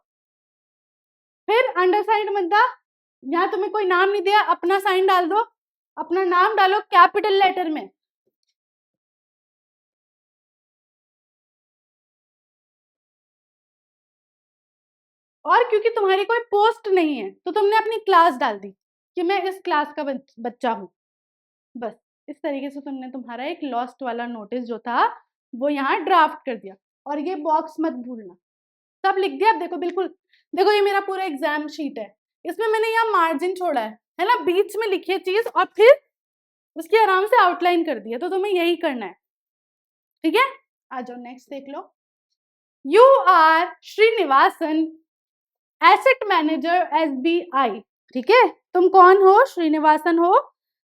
फिर अंडरसाइंड बंदा, यहाँ तुम्हें कोई नाम नहीं दिया, अपना साइन डाल दो, अपना नाम डालो कैपिटल लेटर में। और क्योंकि तुम्हारी कोई पोस्ट नहीं है तो तुमने अपनी क्लास डाल दी कि मैं इस क्लास का बच्चा हूं। बस इस तरीके से तुमने तुम्हारा एक लॉस्ट वाला नोटिस जो था वो यहाँ ड्राफ्ट कर दिया। और ये बॉक्स मत भूलना, सब लिख दिया। अब देखो, बिल्कुल देखो, ये मेरा पूरा एग्जाम शीट है, इसमें मैंने यहाँ मार्जिन छोड़ा है ना, बीच में लिखी है चीज और फिर उसकी आराम से आउटलाइन कर दी है, तो तुम्हें यही करना है, ठीक है। आ जाओ नेक्स्ट देख लो। You are Srinivasan, asset manager SBI। ठीक है, तुम कौन हो? श्रीनिवासन हो।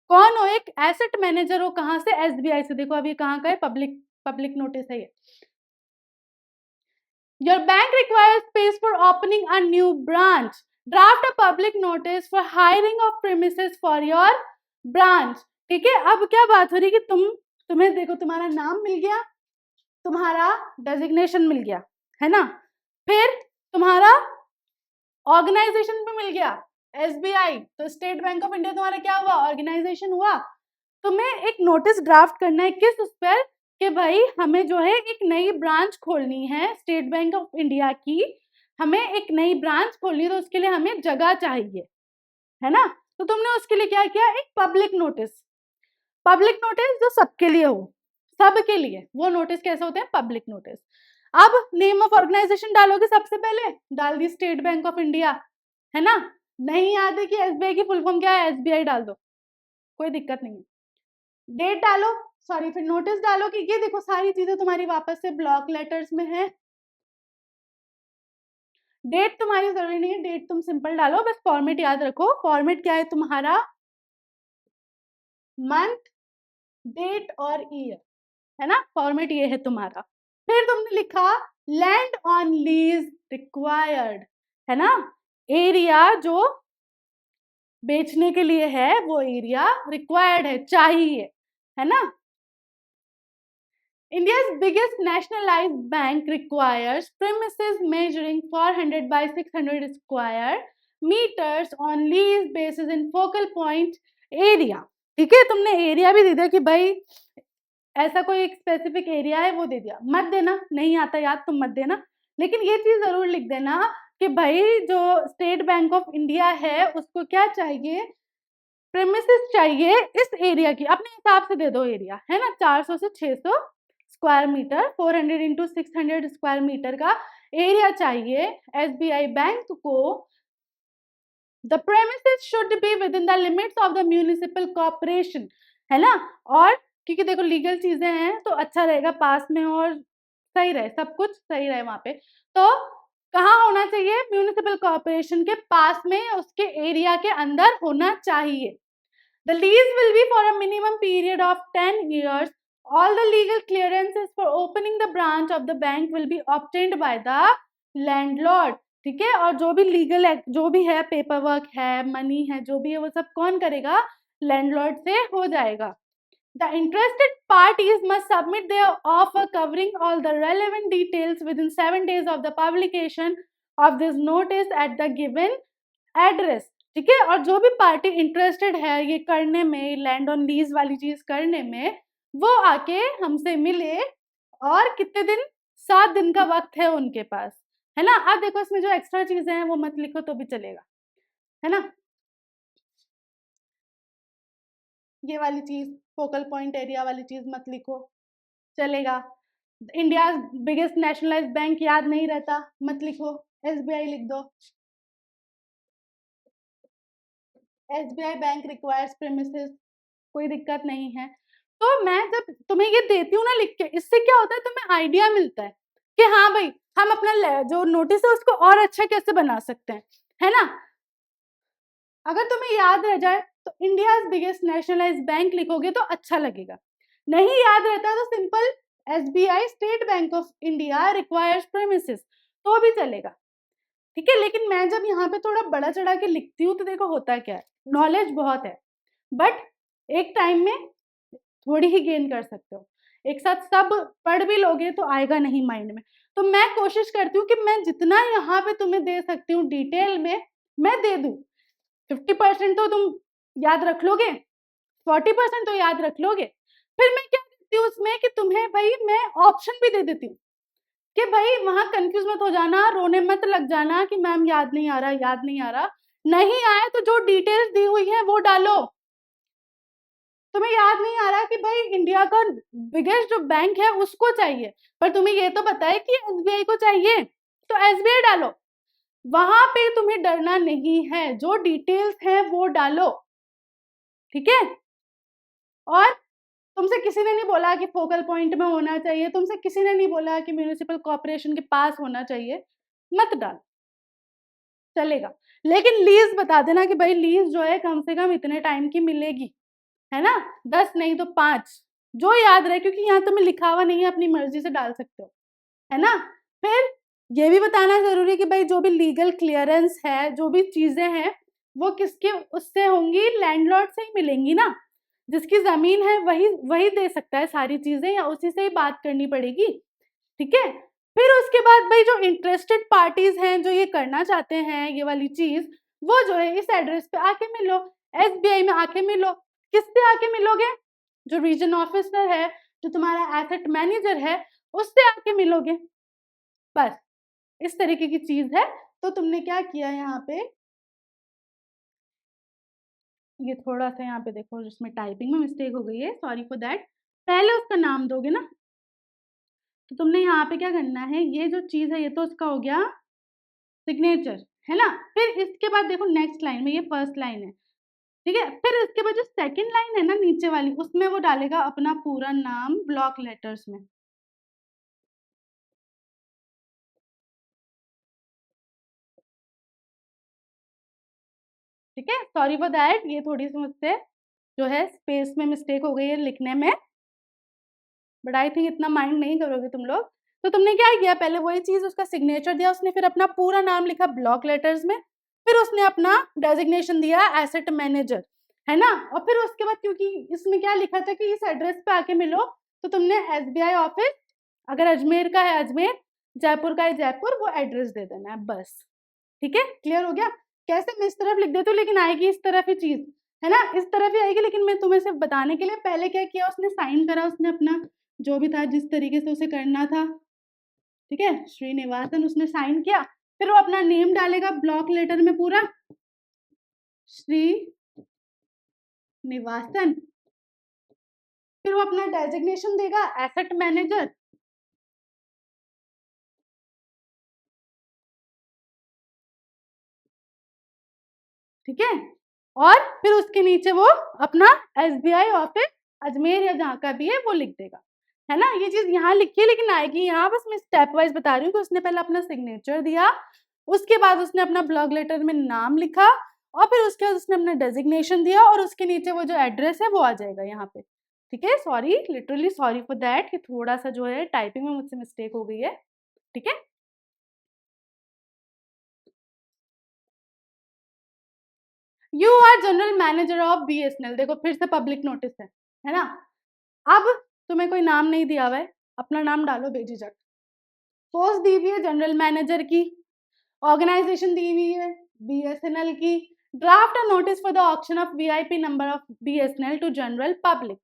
कौन हो? एक एसेट मैनेजर हो। कहां से? SBI से। देखो अभी कहां का है, पब्लिक नोटिस है ये। Your bank requires space for opening a new branch. Draft a public notice for hiring of premises for your branch. ठीक है, अब क्या बात हो रही कि तुम्हें देखो, तुम्हारा नाम मिल गया, तुम्हारा डेजिग्नेशन मिल गया, है ना, फिर तुम्हारा ऑर्गेनाइजेशन भी मिल गया SBI, तो स्टेट बैंक ऑफ इंडिया तुम्हारा क्या हुआ? ऑर्गेनाइजेशन हुआ। तुम्हें एक नोटिस ड्राफ्ट करना है, किस उस पर कि भाई हमें जो है एक नई ब्रांच खोलनी है स्टेट बैंक ऑफ इंडिया की, हमें एक नई ब्रांच खोलनी है, तो उसके लिए हमें जगह चाहिए, है ना। तो तुमने उसके लिए क्या किया? एक पब्लिक नोटिस। पब्लिक नोटिस जो सबके लिए हो, सबके लिए, वो नोटिस कैसे होते हैं? Public notice. अब नेम ऑफ ऑर्गेनाइजेशन डालोगे, सबसे पहले डाल दी स्टेट बैंक ऑफ इंडिया, है ना। नहीं याद है कि SBI की फुल फॉर्म क्या है? SBI डाल दो, कोई दिक्कत नहीं है। डेट डालो, सॉरी, फिर नोटिस डालो कि ये देखो सारी चीजें तुम्हारी वापस से ब्लॉक लेटर्स में है। डेट तुम्हारी जरूरी नहीं है, डेट तुम सिंपल डालो, बस फॉर्मेट याद रखो। फॉर्मेट क्या है तुम्हारा? मंथ, डेट और ईयर, है ना, फॉर्मेट ये है तुम्हारा। फिर तुमने लिखा लैंड ऑन लीज रिक्वायर्ड, है ना, एरिया जो बेचने के लिए है वो एरिया रिक्वायर्ड है, चाहिए, है ना। India's biggest nationalized bank requires premises measuring 400 by 600 square meters on lease basis in focal point area। ठीक है, तुमने एरिया भी दे दिया कि भाई ऐसा कोई एक स्पेसिफिक एरिया है, वो दे दिया। मत देना, नहीं आता याद तुम मत देना, लेकिन ये चीज जरूर लिख देना कि भाई जो स्टेट बैंक ऑफ इंडिया है उसको क्या चाहिए? प्रेमिसेस चाहिए इस एरिया की, अपने हिसाब से दे दो एरिया, है ना, 400 से 600 square metre, 400 into 600 square metre का एरिया चाहिए SBI बैंक को। The premises should be within the limits of the municipal corporation, है ना। और क्योंकि देखो लीगल चीजें हैं तो अच्छा रहेगा पास में और सही रहे, सब कुछ सही रहे वहां पे। तो कहाँ होना चाहिए? म्यूनिसिपल कॉर्पोरेशन के पास में, उसके एरिया के अंदर होना चाहिए। The lease will be for a minimum period of 10 years. All the legal clearances for opening the branch of the bank will be obtained by the landlord. ठीक है, और जो भी लीगल जो भी है, पेपर वर्क है, मनी है, जो भी है, वो सब कौन करेगा? लैंडलॉर्ड से हो जाएगा। The interested parties must submit their offer covering all the relevant details within 7 days of the publication of this notice at the given address। ठीक है, और जो भी पार्टी इंटरेस्टेड है ये करने में, लैंड ऑन लीज वाली चीज करने में, वो आके हमसे मिले। और कितने दिन? 7 दिन का वक्त है उनके पास, है ना। अब देखो इसमें जो एक्स्ट्रा चीजें हैं वो मत लिखो तो भी चलेगा, है ना। ये वाली चीज, फोकल पॉइंट एरिया वाली चीज मत लिखो, चलेगा। इंडिया बिगेस्ट नेशनलाइज्ड बैंक याद नहीं रहता, मत लिखो, SBI लिख दो। SBI बैंक रिक्वायर्स प्रेमिसेस, कोई दिक्कत नहीं है। तो मैं जब तुम्हें ये देती हूँ ना लिख के, इससे क्या होता है? तुम्हें आइडिया मिलता है कि हाँ भाई हम अपना जो नोटिस है उसको और अच्छा कैसे बना सकते हैं, है ना। अगर तुम्हें याद रह जाए तो इंडिया बिगेस्ट नेशनलाइज्ड बैंक लिखोगे तो अच्छा लगेगा। नहीं याद रहता तो simple SBI state bank of India requires premises तो भी चलेगा, ठीक है। लेकिन मैं जब यहाँ पे थोड़ा बड़ा चढ़ा के लिखती हूँ तो देखो होता क्या है, नॉलेज बहुत है बट एक टाइम में थोड़ी ही गेन कर सकते हो। एक साथ सब पढ़ भी लोगे तो आएगा नहीं माइंड में। तो मैं कोशिश करती हूँ कि मैं जितना यहाँ पे तुम्हें दे सकती हूँ डिटेल में मैं दे दूँ। 50% तो तुम याद रख लोगे, 40% तो याद रख लोगे। फिर मैं क्या करती हूँ उसमें कि तुम्हें भाई मैं ऑप्शन भी दे देती हूँ कि भाई वहां कंफ्यूज मत हो जाना, रोने मत लग जाना कि मैम याद नहीं आ रहा, याद नहीं आ रहा। नहीं आए तो जो डिटेल्स दी हुई है वो डालो। तुम्हें याद नहीं आ रहा कि भाई इंडिया का बिगेस्ट जो बैंक है उसको चाहिए, पर तुम्हें ये तो पता है कि एसबीआई को चाहिए, तो एसबीआई डालो। वहां पे तुम्हें डरना नहीं है, जो डिटेल्स है वो डालो, ठीक है। और तुमसे किसी ने नहीं बोला कि फोकल पॉइंट में होना चाहिए, तुमसे किसी ने नहीं बोला कि म्यूनिसिपल कॉर्पोरेशन के पास होना चाहिए, मत डाल, चलेगा। लेकिन लीज बता देना कि भाई लीज जो है कम से कम इतने टाइम की मिलेगी, है ना, 10 नहीं तो 5, जो याद रहे, क्योंकि यहाँ तुम्हें लिखा हुआ नहीं है, अपनी मर्जी से डाल सकते हो, है ना। फिर ये भी बताना जरूरी है कि भाई जो भी लीगल क्लियरेंस है, जो भी चीजें हैं वो किसके उससे होंगी, लैंडलॉर्ड से ही मिलेंगी ना। जिसकी जमीन है वही वही दे सकता है सारी चीजें, या उसी से ही बात करनी पड़ेगी, ठीक है। फिर उसके बाद भाई जो इंटरेस्टेड पार्टीज हैं जो ये करना चाहते हैं ये वाली चीज, वो जो है इस एड्रेस पे आके मिलो, एसबीआई में आके मिलो। किससे आके मिलोगे, जो रीजन ऑफिसर है, जो तुम्हारा एसेट मैनेजर है, उससे आके मिलोगे, बस इस तरीके की चीज है। तो तुमने क्या किया यहाँ पे, ये थोड़ा सा यहाँ पे देखो जिसमें टाइपिंग में मिस्टेक हो गई है, सॉरी फॉर दैट। पहले उसका नाम दोगे ना, तो तुमने यहाँ पे क्या करना है, ये जो चीज है ये तो उसका हो गया सिग्नेचर, है ना। फिर इसके बाद देखो नेक्स्ट लाइन में, ये फर्स्ट लाइन है, ठीक है। फिर इसके बाद जो सेकंड लाइन है ना नीचे वाली, उसमें वो डालेगा अपना पूरा नाम ब्लॉक लेटर्स में, ठीक है। सॉरी फॉर दैट, ये थोड़ी सी मुझसे जो है स्पेस में मिस्टेक हो गई है लिखने में, बट आई थिंक इतना माइंड नहीं करोगे तुम लोग। तो तुमने क्या किया, पहले वही चीज उसका सिग्नेचर दिया उसने, फिर अपना पूरा नाम लिखा ब्लॉक लेटर्स में, फिर उसने अपना डेजिग्नेशन दिया एसेट मैनेजर, है ना। और फिर उसके बाद क्योंकि इसमें क्या लिखा था कि इस एड्रेस पे आके मिलो, तो तुमने एसबीआई ऑफिस, अगर अजमेर का है अजमेर, जयपुर का है जयपुर, वो एड्रेस दे देना है बस, ठीक है। क्लियर हो गया। कैसे मैं इस तरफ लिख देती हूँ लेकिन आएगी इस तरफ ही चीज, है ना, इस तरफ ही आएगी। लेकिन मैं तुम्हें सिर्फ बताने के लिए, पहले क्या किया उसने, साइन करा उसने अपना जो भी था जिस तरीके से उसे करना था, ठीक है, श्रीनिवासन उसने साइन किया। फिर वो अपना नेम डालेगा ब्लॉक लेटर में पूरा, श्री निवासन। फिर वो अपना डेजिग्नेशन देगा एसेट मैनेजर, ठीक है। और फिर उसके नीचे वो अपना एसबीआई ऑफिस अजमेर या जहाँ का भी है वो लिख देगा, है ना। ये चीज यहाँ लिखी है लेकिन आएगी यहाँ, बस मैं स्टेप वाइज बता रही हूँ कि उसने पहले अपना सिग्नेचर दिया, उसके बाद उसने अपना ब्लॉक लेटर में नाम लिखा, और फिर उसके बाद उसने अपना डेजिग्नेशन दिया, और उसके नीचे वो जो एड्रेस है वो आ जाएगा यहाँ पे, ठीक है। Sorry, literally sorry for that कि थोड़ा सा जो है टाइपिंग में मुझसे मिस्टेक हो गई है, ठीक है। You are general manager of BSNL, देखो फिर से पब्लिक नोटिस है ना। अब तुम्हें कोई नाम नहीं दिया हुआ है, अपना नाम डालो बेझिझक। पोस्ट दी हुई है जनरल मैनेजर की, ऑर्गेनाइजेशन दी हुई है बीएसएनएल की, draft a notice for the auction of VIP number of BSNL to general public,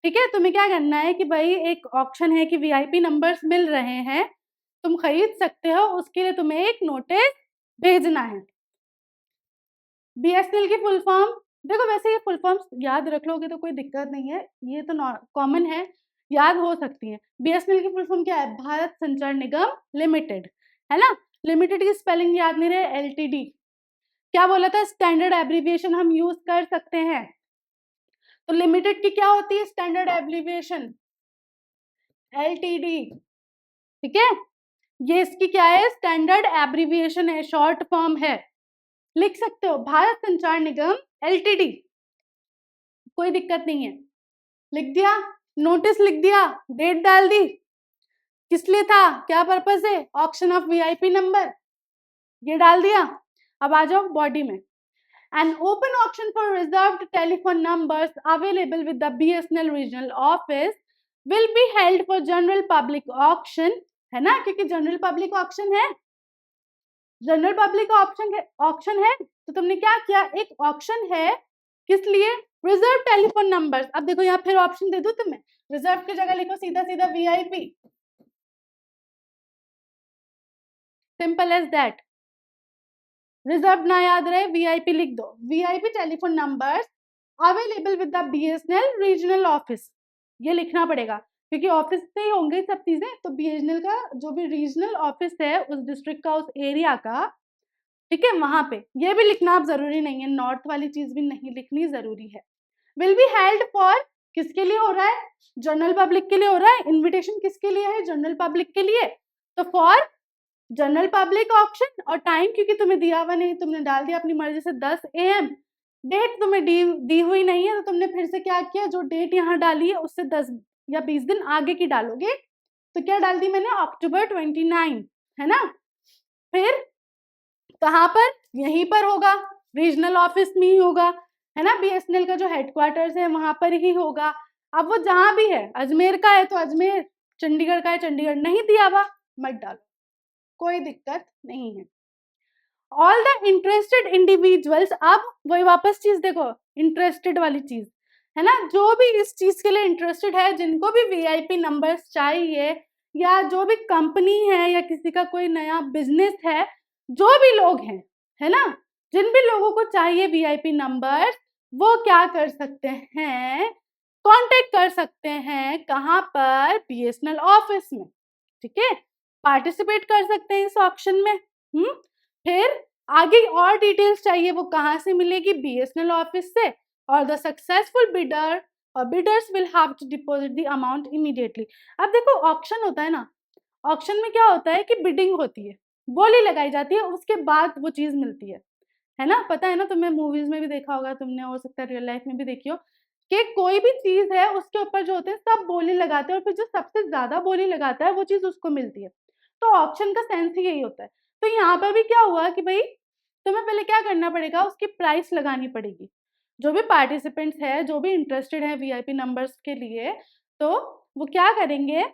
ठीक है। तुम्हें क्या करना है कि भाई एक ऑक्शन है कि वीआईपी नंबर्स मिल रहे हैं, तुम खरीद सकते हो, उसके लिए तुम्हें एक नोटिस भेजना है। बीएसएनएल की फुल फॉर्म, देखो वैसे ये फुल फॉर्म याद रख लोगे तो कोई दिक्कत नहीं है, ये तो कॉमन है, याद हो सकती है। बीएसएनएल की फुल फॉर्म क्या है, भारत संचार निगम लिमिटेड, है ना। लिमिटेड की स्पेलिंग याद नहीं रहे, एलटीडी। क्या बोला था, स्टैंडर्ड एब्रीविएशन हम यूज कर सकते हैं, तो लिमिटेड की क्या होती है स्टैंडर्ड एब्रीविएशन, एलटीडी, ठीक है। ये इसकी क्या है, स्टैंडर्ड एब्रीविएशन है, शॉर्ट फॉर्म है, लिख सकते हो भारत संचार निगम एलटीडी, कोई दिक्कत नहीं है। लिख दिया, नोटिस लिख दिया, डेट डाल दी, किस लिए था, क्या पर्पस है, ऑक्शन ऑफ वीआईपी नंबर, ये डाल दिया। अब आ जाओ बॉडी में, an open auction for reserved telephone numbers available with the BSNL regional office will be held for general public auction, है ना, क्योंकि जनरल पब्लिक ऑक्शन है, जनरल पब्लिक ऑक्शन है, तो तुमने क्या किया, एक ऑक्शन है किस लिए, रिजर्व टेलीफोन नंबर्स। अब देखो यहाँ फिर ऑप्शन दे दूं तुम्हें, रिजर्व की जगह लिखो सीधा सीधा VIP, simple as that. Reserve ना याद रहे, VIP लिख दो, VIP telephone numbers available with the BSNL regional office, ये लिखना पड़ेगा क्योंकि ऑफिस से ही होंगे सब चीजें, तो BSNL का जो भी रीजनल ऑफिस है उस डिस्ट्रिक्ट का, उस एरिया का, ठीक है, वहां पे, ये भी लिखना अब जरूरी नहीं है, नॉर्थ वाली चीज भी नहीं लिखनी जरूरी है। विल बी हेल्ड फॉर, किसके लिए हो रहा है, जनरल पब्लिक के लिए हो रहा है, इनविटेशन किसके लिए है, जनरल पब्लिक के लिए, तो फॉर जनरल पब्लिक ऑक्शन, और टाइम क्योंकि तुम्हें दिया हुआ नहीं, तुमने डाल दिया अपनी मर्जी से 10 AM, डेट तुम्हें दी हुई नहीं है, तो तुमने फिर से क्या किया, जो डेट यहाँ डाली है उससे 10 या 20 दिन आगे की डालोगे, तो क्या डाल दी मैंने, October 29, है ना। फिर कहाँ पर, यहीं पर होगा, रीजनल ऑफिस में ही होगा, है ना, BSNL का जो हेडक्वार्टर्स है वहां पर ही होगा। अब वो जहां भी है, अजमेर का है तो अजमेर, चंडीगढ़ का है चंडीगढ़, नहीं दिया हुआ मत डालो, कोई दिक्कत नहीं है। ऑल द इंटरेस्टेड इंडिविजुअल्स, अब वही वापस चीज देखो, इंटरेस्टेड वाली चीज, है ना, जो भी इस चीज के लिए इंटरेस्टेड है, जिनको भी VIP नंबर्स चाहिए, या जो भी कंपनी है या किसी का कोई नया बिजनेस है, जो भी लोग हैं, है ना, जिन भी लोगों को चाहिए VIP नंबर्स, वो क्या कर सकते हैं, कांटेक्ट कर सकते हैं, कहाँ पर, BSNL ऑफिस में, ठीक है, पार्टिसिपेट कर सकते हैं इस ऑक्शन में। फिर आगे और डिटेल्स चाहिए, वो कहाँ से मिलेगी, BSNL ऑफिस से, और द सक्सेसफुल बिडर और bidders will have to deposit the amount immediately. अब देखो ऑक्शन होता है ना, ऑक्शन में क्या होता है कि बिडिंग होती है, बोली लगाई जाती है, उसके बाद वो चीज मिलती है ना, पता है ना, तुम्हें मूवीज में भी देखा होगा, तुमने हो सकता है रियल लाइफ में भी देखी हो, कि कोई भी चीज है उसके ऊपर जो होते हैं सब बोली लगाते हैं, और फिर जो सबसे ज्यादा बोली लगाता है वो चीज उसको मिलती है, तो ऑक्शन का सेंस ही यही होता है। तो यहाँ पर भी क्या हुआ कि भाई तुम्हें पहले क्या करना पड़ेगा, उसकी प्राइस लगानी पड़ेगी, जो भी पार्टिसिपेंट्स है, जो भी इंटरेस्टेड है VIP नंबर्स के लिए, तो वो क्या करेंगे,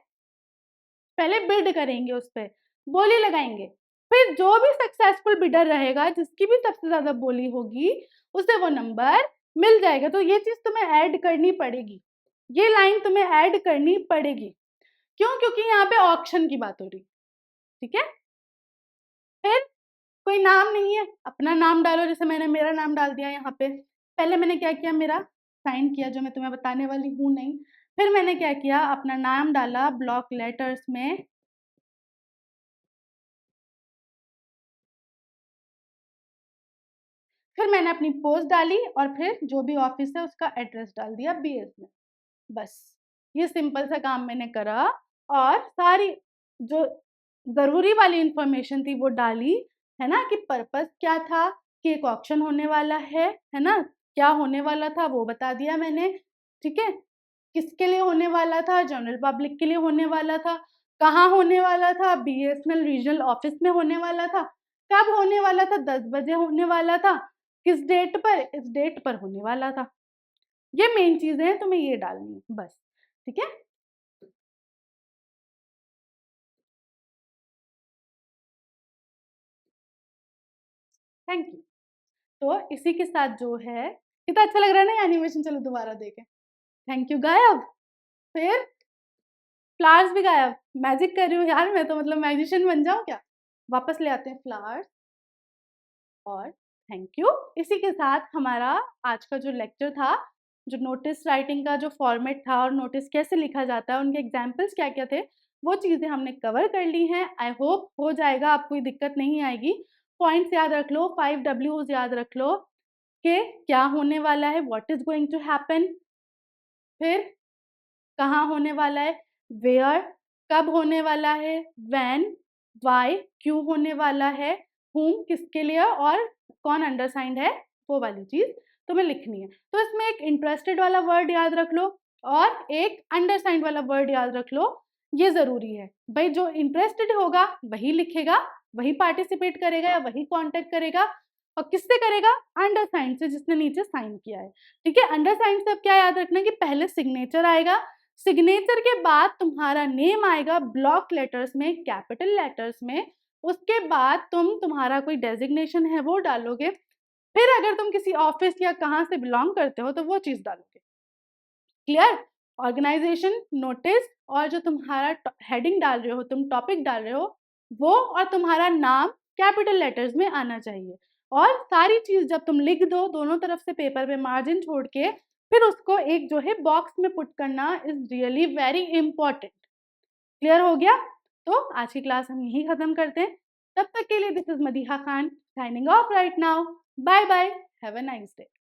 पहले बिड करेंगे, उस पर बोली लगाएंगे, फिर जो भी सक्सेसफुल बिडर रहेगा, जिसकी भी सबसे ज्यादा बोली होगी, उसे वो नंबर मिल जाएगा। तो ये चीज तुम्हें ऐड करनी पड़ेगी, ये लाइन तुम्हें ऐड करनी पड़ेगी, क्यों, क्योंकि यहाँ पे ऑक्शन की बात हो रही, ठीक है। फिर कोई नाम नहीं है, अपना नाम डालो, जैसे मैंने मेरा नाम डाल दिया यहाँ पे, पहले मैंने क्या किया, मेरा साइन किया, जो मैं तुम्हें बताने वाली हूँ नहीं, फिर मैंने क्या किया, अपना नाम डाला ब्लॉक लेटर्स में, फिर मैंने अपनी पोस्ट डाली, और फिर जो भी ऑफिस है उसका एड्रेस डाल दिया BS में, बस ये सिंपल सा काम मैंने करा, और सारी जो जरूरी वाली इंफॉर्मेशन थी वो डाली, है ना, कि पर्पस क्या था, कि एक ऑक्शन होने वाला है ना, क्या होने वाला था वो बता दिया मैंने, ठीक है, किसके लिए होने वाला था, जनरल पब्लिक के लिए होने वाला था, कहाँ होने वाला था, BSNL रीजनल ऑफिस में होने वाला था, कब होने वाला था, 10 बजे होने वाला था, किस डेट पर, इस डेट पर होने वाला था, ये मेन चीजें हैं, तुम्हें ये डालनी है बस, ठीक है। Thank you. तो इसी के साथ जो है, कितना अच्छा लग रहा है ना एनिमेशन, चलो दोबारा देखें, थैंक यू गायब, फिर फ्लावर्स भी गायब, मैजिक कर रही हूँ यार मैं तो, मतलब मैजिशियन बन जाऊँ क्या, वापस ले आते हैं फ्लावर्स, और थैंक यू। इसी के साथ हमारा आज का जो लेक्चर था, जो नोटिस राइटिंग का जो फॉर्मेट था, और नोटिस कैसे लिखा जाता है, उनके एग्जाम्पल्स क्या क्या थे, वो चीज़ें हमने कवर कर ली हैं। आई होप हो जाएगा, आपको कोई दिक्कत नहीं आएगी। पॉइंट्स याद रख लो, 5 Ws याद रख लो, कि क्या होने वाला है, what is going to happen, फिर कहाँ होने वाला है, वेयर, कब होने वाला है, व्हेन, व्हाई, क्यों होने वाला है, whom किसके लिए, और कौन अंडरसाइंड है, वो वाली चीज तुम्हें लिखनी है। तो इसमें एक इंटरेस्टेड वाला वर्ड याद रख लो, और एक अंडरसाइंड वाला वर्ड याद रख लो, ये जरूरी है भाई, जो इंटरेस्टेड होगा वही लिखेगा, वही पार्टिसिपेट करेगा या वही कांटेक्ट करेगा। और किससे करेगा? अंडरसाइंड से, जिसने नीचे साइन किया है। ठीक है, अंडरसाइंड से अब क्या याद रखना कि पहले सिग्नेचर आएगा, सिग्नेचर के बाद तुम्हारा नेम आएगा ब्लॉक लेटर्स में, कैपिटल लेटर्स में। उसके बाद तुम्हारा कोई डेजिग्नेशन है वो डालोगे, फिर अगर तुम किसी ऑफिस या कहाँ से बिलोंग करते हो तो वो चीज डालोगे। क्लियर? ऑर्गेनाइजेशन, नोटिस, और जो तुम्हारा हेडिंग डाल रहे हो, तुम टॉपिक डाल रहे हो, वो और तुम्हारा नाम कैपिटल लेटर्स में आना चाहिए। और सारी चीज जब तुम लिख दो दोनों तरफ से पेपर पे मार्जिन छोड़ के, फिर उसको एक जो है बॉक्स में पुट करना is really very important. Clear हो गया? तो आज की क्लास हम यही खत्म करते हैं। तब तक के लिए this is Madiha Khan signing off right now. Bye bye, have a nice day.